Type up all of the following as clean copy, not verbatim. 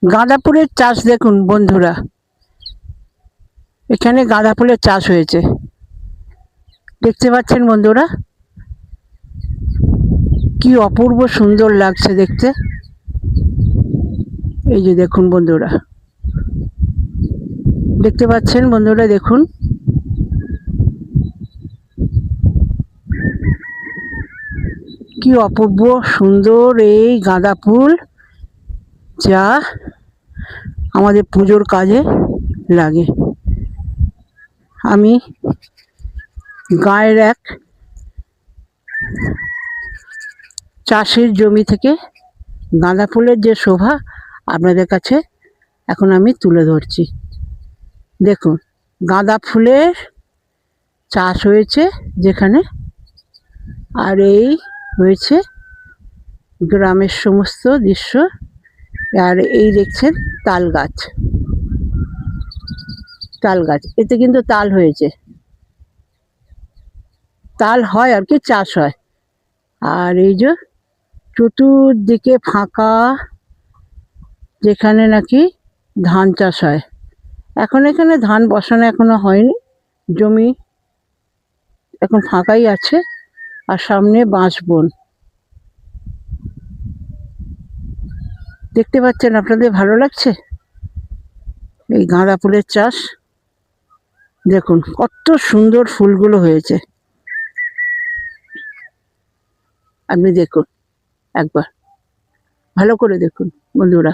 গাঁদা ফুলের চাষ দেখুন বন্ধুরা, এখানে গাঁদা ফুলের চাষ হয়েছে, দেখতে পাচ্ছেন বন্ধুরা, কি অপূর্ব সুন্দর লাগছে দেখতে। এই যে দেখুন বন্ধুরা, দেখতে পাচ্ছেন বন্ধুরা, দেখুন কি অপূর্ব সুন্দর এই গাঁদা ফুল, যা আমাদের পুজোর কাজে লাগে। আমি গায়ের এক চাষের জমি থেকে গাঁদা ফুলের যে শোভা আপনাদের কাছে এখন আমি তুলে ধরছি। দেখুন গাঁদা ফুলের চাষ হয়েছে যেখানে, আর এই হয়েছে গ্রামের সমস্ত দৃশ্য। আর এই দেখছেন তাল গাছ, তাল গাছ, এতে কিন্তু তাল হয়েছে, তাল হয় আর কি, চাষ হয়। আর এই যে চতুর্দিকে ফাঁকা, যেখানে নাকি ধান চাষ হয়। এখন এখানে ধান বসানো এখনো হয়নি, জমি এখন ফাঁকাই আছে। আর সামনে বাঁশ বন দেখতে পাচ্ছেন, আপনাদের ভালো লাগছে এই গাঁদা ফুলের চাষ। দেখুন কত সুন্দর ফুলগুলো হয়েছে, আপনি দেখুন একবার, ভালো করে দেখুন বন্ধুরা।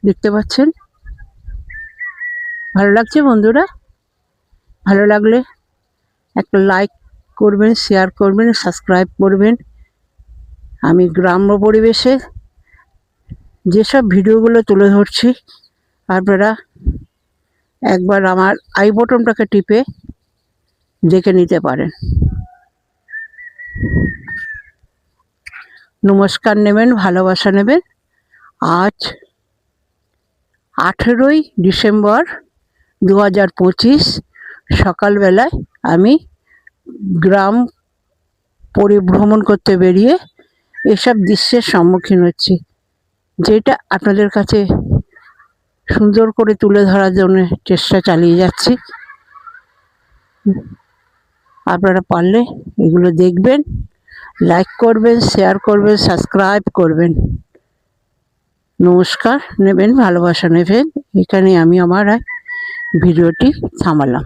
দেখতে পাচ্ছেন, ভালো লাগছে বন্ধুরা? ভালো লাগলে একটা লাইক করবেন, শেয়ার করবেন, সাবস্ক্রাইব করবেন। আমি গ্রাম্য পরিবেশে যেসব ভিডিওগুলো তুলে ধরছি আপনারা একবার আমার আই বটনটাকে টিপে দেখে নিতে পারেন। নমস্কার নেবেন, ভালোবাসা নেবেন। আজ 18ই ডিসেম্বর 2025 সকালবেলায় আমি গ্রাম পরিভ্রমণ করতে বেরিয়ে এসব দৃশ্যের সম্মুখীন হচ্ছি, যেটা আপনাদের কাছে সুন্দর করে তুলে ধরার জন্য চেষ্টা চালিয়ে যাচ্ছি। আপনারা পারলে এগুলো দেখবেন, লাইক করবেন, শেয়ার করবেন, সাবস্ক্রাইব করবেন। নমস্কার নেবেন, ভালোবাসা নেবেন। এখানে আমি আমার ভিডিওটি থামালাম।